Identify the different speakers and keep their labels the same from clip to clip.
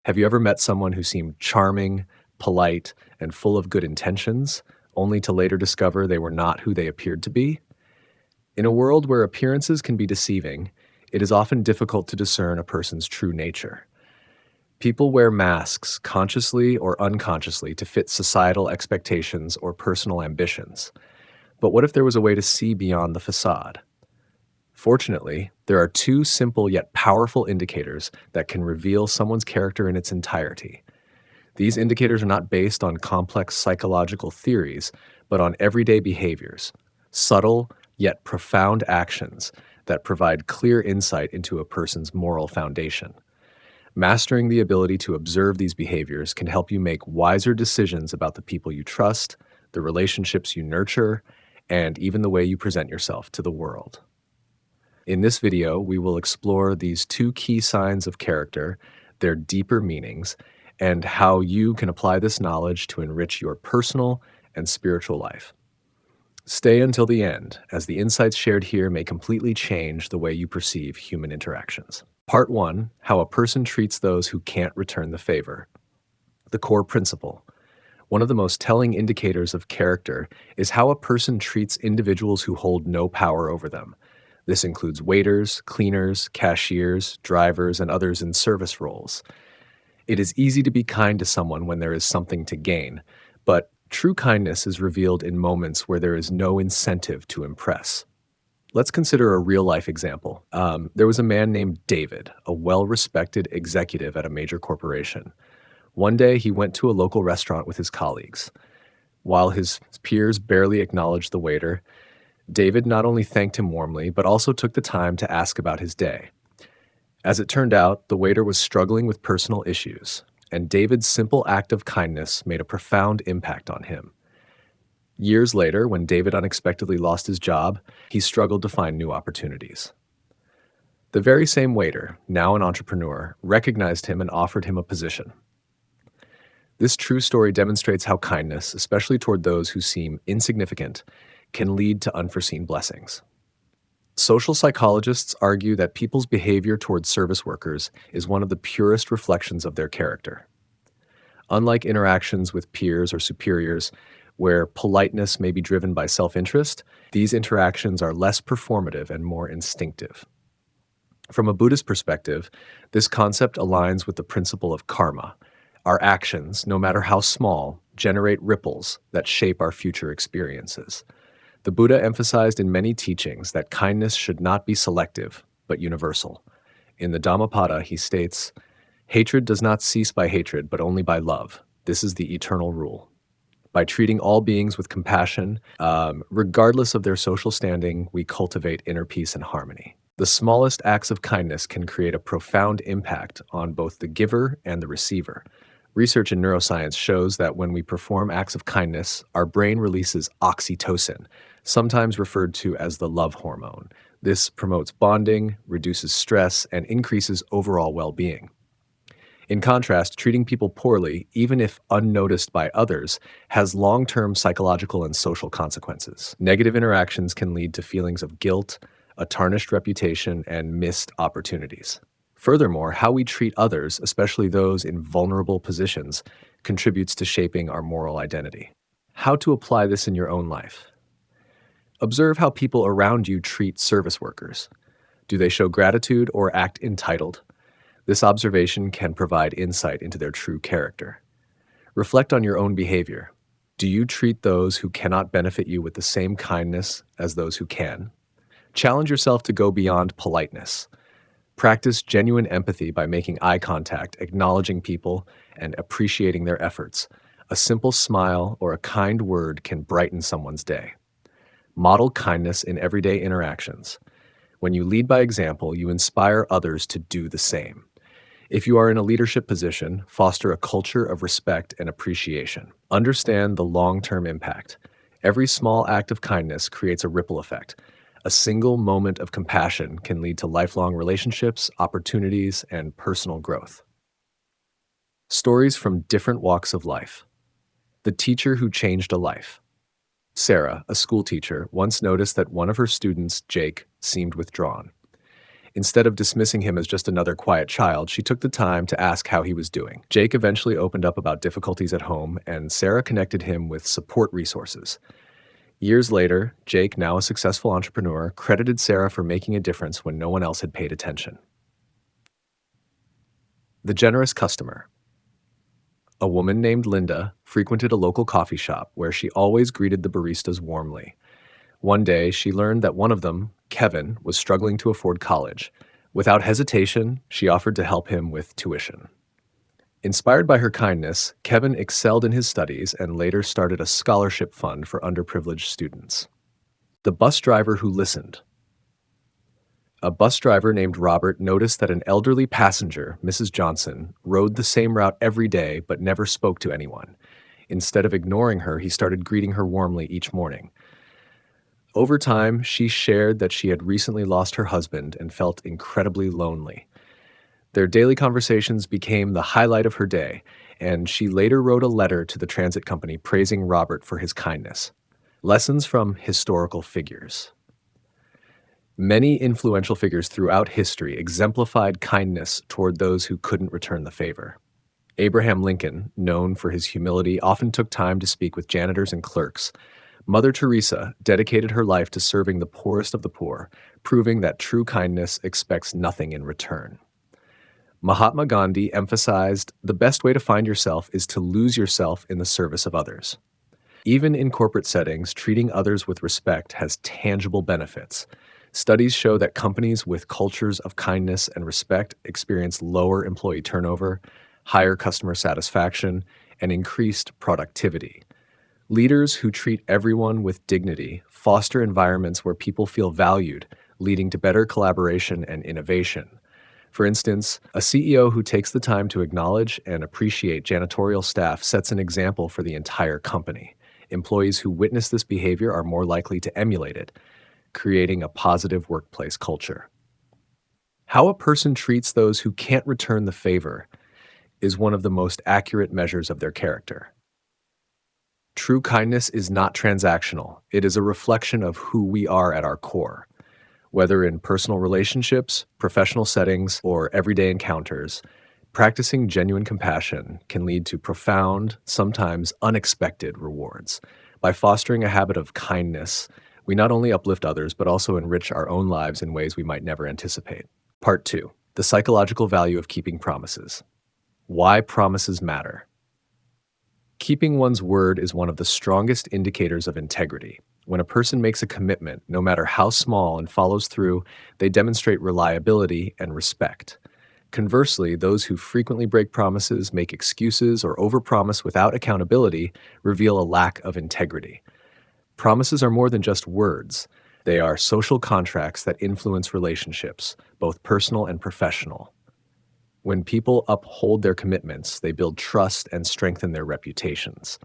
Speaker 1: Have you ever met someone who seemed charming, polite, and full of good intentions, only to later discover they were not who they appeared to be? In a world where appearances can be deceiving, it is often difficult to discern a person's true nature. People wear masks consciously or unconsciously to fit societal expectations or personal ambitions. But what if there was a way to see beyond the facade? Fortunately, there are two simple yet powerful indicators that can reveal someone's character in its entirety. These indicators are not based on complex psychological theories, but on everyday behaviors, subtle yet profound actions that provide clear insight into a person's moral foundation. Mastering the ability to observe these behaviors can help you make wiser decisions about the people you trust, the relationships you nurture, and even the way you present yourself to the world. In this video, we will explore these two key signs of character, their deeper meanings, and how you can apply this knowledge to enrich your personal and spiritual life. Stay until the end, as the insights shared here may completely change the way you perceive human interactions. Part 1: How a person treats those who can't return the favor. The core principle. One of the most telling indicators of character is how a person treats individuals who hold no power over them. This includes waiters, cleaners, cashiers, drivers, and others in service roles. It is easy to be kind to someone when there is something to gain, but true kindness is revealed in moments where there is no incentive to impress. Let's consider a real-life example. There was a man named David, a well-respected executive at a major corporation. One day, he went to a local restaurant with his colleagues. While his peers barely acknowledged the waiter, David not only thanked him warmly, but also took the time to ask about his day. As it turned out, the waiter was struggling with personal issues, and David's simple act of kindness made a profound impact on him. Years later, when David unexpectedly lost his job, he struggled to find new opportunities. The very same waiter, now an entrepreneur, recognized him and offered him a position. This true story demonstrates how kindness, especially toward those who seem insignificant, can lead to unforeseen blessings. Social psychologists argue that people's behavior towards service workers is one of the purest reflections of their character. Unlike interactions with peers or superiors, where politeness may be driven by self-interest, these interactions are less performative and more instinctive. From a Buddhist perspective, this concept aligns with the principle of karma. Our actions, no matter how small, generate ripples that shape our future experiences. The Buddha emphasized in many teachings that kindness should not be selective, but universal. In the Dhammapada, he states, "Hatred does not cease by hatred, but only by love. This is the eternal rule." By treating all beings with compassion, regardless of their social standing, we cultivate inner peace and harmony. The smallest acts of kindness can create a profound impact on both the giver and the receiver. Research in neuroscience shows that when we perform acts of kindness, our brain releases oxytocin, sometimes referred to as the love hormone. This promotes bonding, reduces stress, and increases overall well-being. In contrast, treating people poorly, even if unnoticed by others, has long-term psychological and social consequences. Negative interactions can lead to feelings of guilt, a tarnished reputation, and missed opportunities. Furthermore, how we treat others, especially those in vulnerable positions, contributes to shaping our moral identity. How to apply this in your own life? Observe how people around you treat service workers. Do they show gratitude or act entitled? This observation can provide insight into their true character. Reflect on your own behavior. Do you treat those who cannot benefit you with the same kindness as those who can? Challenge yourself to go beyond politeness. Practice genuine empathy by making eye contact, acknowledging people, and appreciating their efforts. A simple smile or a kind word can brighten someone's day. Model kindness in everyday interactions. When you lead by example, you inspire others to do the same. If you are in a leadership position, foster a culture of respect and appreciation. Understand the long-term impact. Every small act of kindness creates a ripple effect. A single moment of compassion can lead to lifelong relationships, opportunities, and personal growth. Stories from different walks of life. The teacher who changed a life. Sarah, a school teacher, once noticed that one of her students, Jake, seemed withdrawn. Instead of dismissing him as just another quiet child, she took the time to ask how he was doing. Jake eventually opened up about difficulties at home, and Sarah connected him with support resources. Years later, Jake, now a successful entrepreneur, credited Sarah for making a difference when no one else had paid attention. The generous customer. A woman named Linda frequented a local coffee shop where she always greeted the baristas warmly. One day, she learned that one of them, Kevin, was struggling to afford college. Without hesitation, she offered to help him with tuition. Inspired by her kindness, Kevin excelled in his studies and later started a scholarship fund for underprivileged students. The bus driver who listened. A bus driver named Robert noticed that an elderly passenger, Mrs. Johnson, rode the same route every day but never spoke to anyone. Instead of ignoring her, he started greeting her warmly each morning. Over time, she shared that she had recently lost her husband and felt incredibly lonely. Their daily conversations became the highlight of her day, and she later wrote a letter to the transit company praising Robert for his kindness. Lessons from historical figures. Many influential figures throughout history exemplified kindness toward those who couldn't return the favor. Abraham Lincoln, known for his humility, often took time to speak with janitors and clerks. Mother Teresa dedicated her life to serving the poorest of the poor, proving that true kindness expects nothing in return. Mahatma Gandhi emphasized the best way to find yourself is to lose yourself in the service of others. Even in corporate settings, treating others with respect has tangible benefits. Studies show that companies with cultures of kindness and respect experience lower employee turnover, higher customer satisfaction, and increased productivity. Leaders who treat everyone with dignity foster environments where people feel valued, leading to better collaboration and innovation. For instance, a CEO who takes the time to acknowledge and appreciate janitorial staff sets an example for the entire company. Employees who witness this behavior are more likely to emulate it, creating a positive workplace culture. How a person treats those who can't return the favor is one of the most accurate measures of their character. True kindness is not transactional. It is a reflection of who we are at our core. Whether in personal relationships, professional settings, or everyday encounters, practicing genuine compassion can lead to profound, sometimes unexpected rewards. By fostering a habit of kindness, we not only uplift others, but also enrich our own lives in ways we might never anticipate. Part 2. The psychological value of keeping promises. Why promises matter. Keeping one's word is one of the strongest indicators of integrity. When a person makes a commitment, no matter how small, and follows through, they demonstrate reliability and respect. Conversely, those who frequently break promises, make excuses, or overpromise without accountability reveal a lack of integrity. Promises are more than just words. They are social contracts that influence relationships, both personal and professional. When people uphold their commitments, they build trust and strengthen their reputations.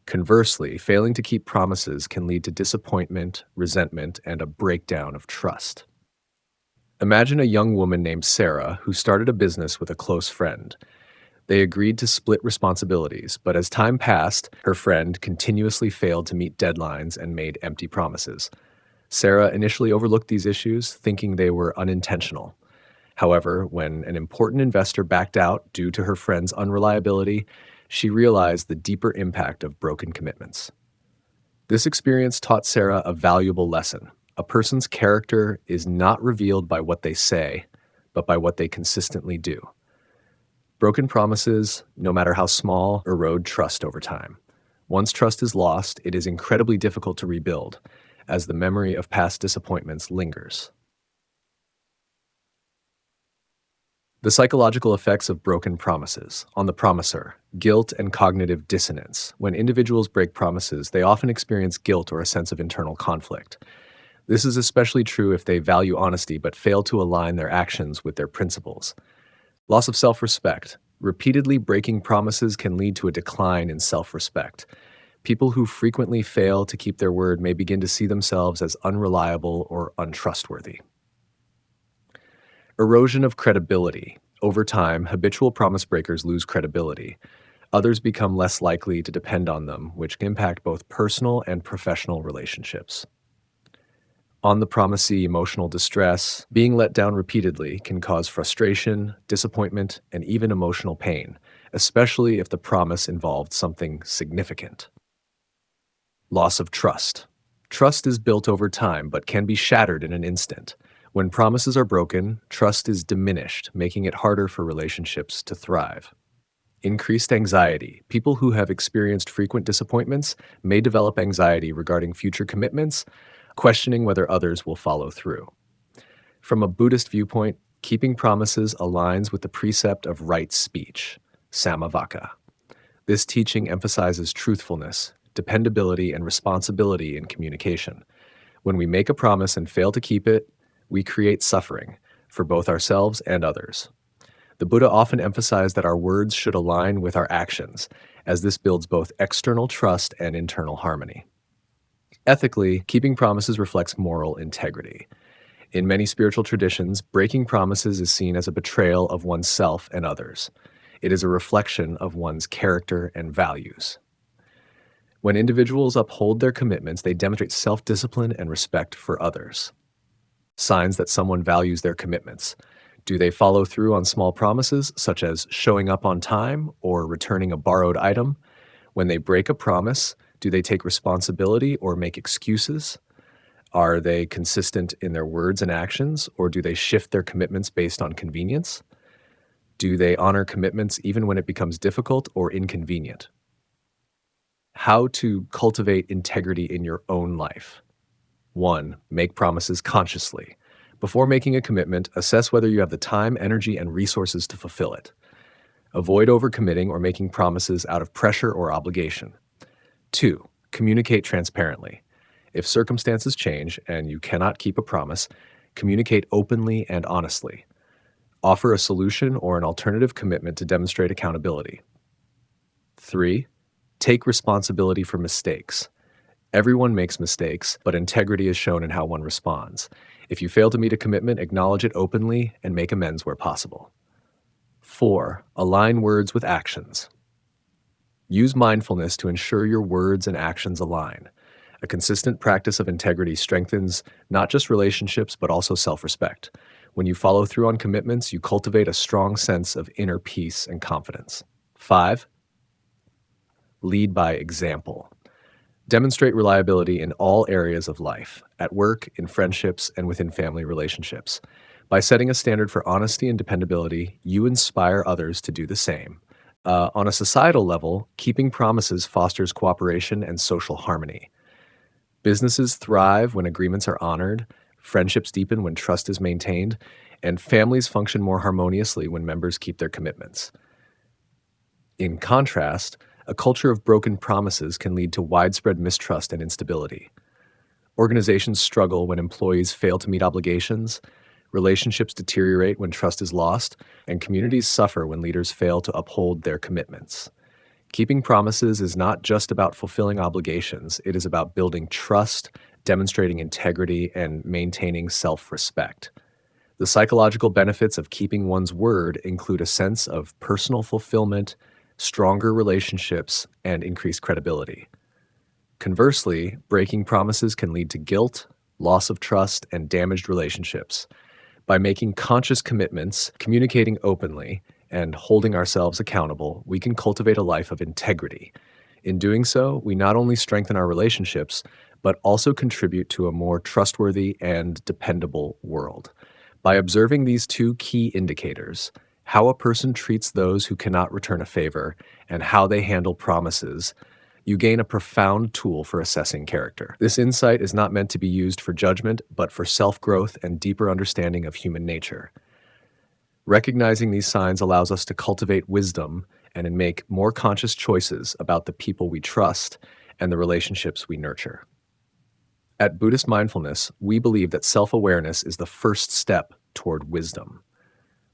Speaker 1: Conversely, failing to keep promises can lead to disappointment, resentment, and a breakdown of trust. Imagine a young woman named Sarah who started a business with a close friend. They agreed to split responsibilities, but as time passed, her friend continuously failed to meet deadlines and made empty promises. Sarah initially overlooked these issues, thinking they were unintentional. However, when an important investor backed out due to her friend's unreliability, she realized the deeper impact of broken commitments. This experience taught Sarah a valuable lesson. A person's character is not revealed by what they say, but by what they consistently do. Broken promises, no matter how small, erode trust over time. Once trust is lost, it is incredibly difficult to rebuild, as the memory of past disappointments lingers. The psychological effects of broken promises on the promiser. Guilt and cognitive dissonance. When individuals break promises, they often experience guilt or a sense of internal conflict. This is especially true if they value honesty but fail to align their actions with their principles. Loss of self-respect. Repeatedly breaking promises can lead to a decline in self-respect. People who frequently fail to keep their word may begin to see themselves as unreliable or untrustworthy. Erosion of credibility. Over time, habitual promise breakers lose credibility. Others become less likely to depend on them, which can impact both personal and professional relationships. On the promisee emotional distress, being let down repeatedly can cause frustration, disappointment, and even emotional pain, especially if the promise involved something significant. Loss of trust. Trust is built over time but can be shattered in an instant. When promises are broken, trust is diminished, making it harder for relationships to thrive. Increased anxiety. People who have experienced frequent disappointments may develop anxiety regarding future commitments, questioning whether others will follow through. From a Buddhist viewpoint, keeping promises aligns with the precept of right speech, samavaka. This teaching emphasizes truthfulness, dependability, and responsibility in communication. When we make a promise and fail to keep it, we create suffering for both ourselves and others. The Buddha often emphasized that our words should align with our actions, as this builds both external trust and internal harmony. Ethically, keeping promises reflects moral integrity. In many spiritual traditions, breaking promises is seen as a betrayal of oneself and others. It is a reflection of one's character and values. When individuals uphold their commitments, they demonstrate self-discipline and respect for others. Signs that someone values their commitments. Do they follow through on small promises, such as showing up on time or returning a borrowed item? When they break a promise, do they take responsibility or make excuses? Are they consistent in their words and actions, or do they shift their commitments based on convenience? Do they honor commitments even when it becomes difficult or inconvenient? How to cultivate integrity in your own life. 1. Make promises consciously. Before making a commitment, assess whether you have the time, energy, and resources to fulfill it. Avoid overcommitting or making promises out of pressure or obligation. 2. Communicate transparently. If circumstances change and you cannot keep a promise, communicate openly and honestly. Offer a solution or an alternative commitment to demonstrate accountability. 3. Take responsibility for mistakes. Everyone makes mistakes, but integrity is shown in how one responds. If you fail to meet a commitment, acknowledge it openly and make amends where possible. 4. Align words with actions. Use mindfulness to ensure your words and actions align. A consistent practice of integrity strengthens not just relationships, but also self-respect. When you follow through on commitments, you cultivate a strong sense of inner peace and confidence. 5. Lead by example. Demonstrate reliability in all areas of life, at work, in friendships, and within family relationships. By setting a standard for honesty and dependability, you inspire others to do the same. On a societal level, keeping promises fosters cooperation and social harmony. Businesses thrive when agreements are honored, friendships deepen when trust is maintained, and families function more harmoniously when members keep their commitments. In contrast, a culture of broken promises can lead to widespread mistrust and instability. Organizations struggle when employees fail to meet obligations, relationships deteriorate when trust is lost, and communities suffer when leaders fail to uphold their commitments. Keeping promises is not just about fulfilling obligations, it is about building trust, demonstrating integrity, and maintaining self-respect. The psychological benefits of keeping one's word include a sense of personal fulfillment, stronger relationships, and increased credibility. Conversely, breaking promises can lead to guilt, loss of trust, and damaged relationships. By making conscious commitments, communicating openly, and holding ourselves accountable, we can cultivate a life of integrity. In doing so, we not only strengthen our relationships, but also contribute to a more trustworthy and dependable world. By observing these two key indicators, how a person treats those who cannot return a favor and how they handle promises, you gain a profound tool for assessing character. This insight is not meant to be used for judgment, but for self-growth and deeper understanding of human nature. Recognizing these signs allows us to cultivate wisdom and make more conscious choices about the people we trust and the relationships we nurture. At Buddhist Mindfulness, we believe that self-awareness is the first step toward wisdom.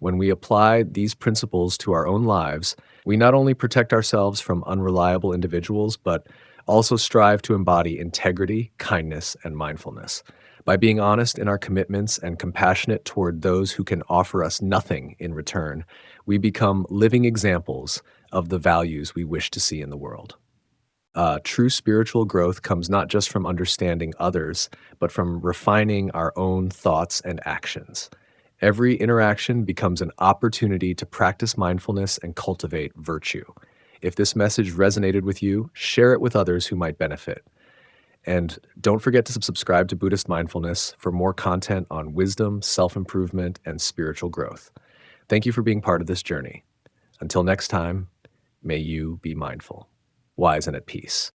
Speaker 1: When we apply these principles to our own lives, we not only protect ourselves from unreliable individuals, but also strive to embody integrity, kindness, and mindfulness. By being honest in our commitments and compassionate toward those who can offer us nothing in return, we become living examples of the values we wish to see in the world. True spiritual growth comes not just from understanding others, but from refining our own thoughts and actions. Every interaction becomes an opportunity to practice mindfulness and cultivate virtue. If this message resonated with you, share it with others who might benefit. And don't forget to subscribe to Buddhist Mindfulness for more content on wisdom, self improvement, and spiritual growth. Thank you for being part of this journey. Until next time, may you be mindful, wise, and at peace.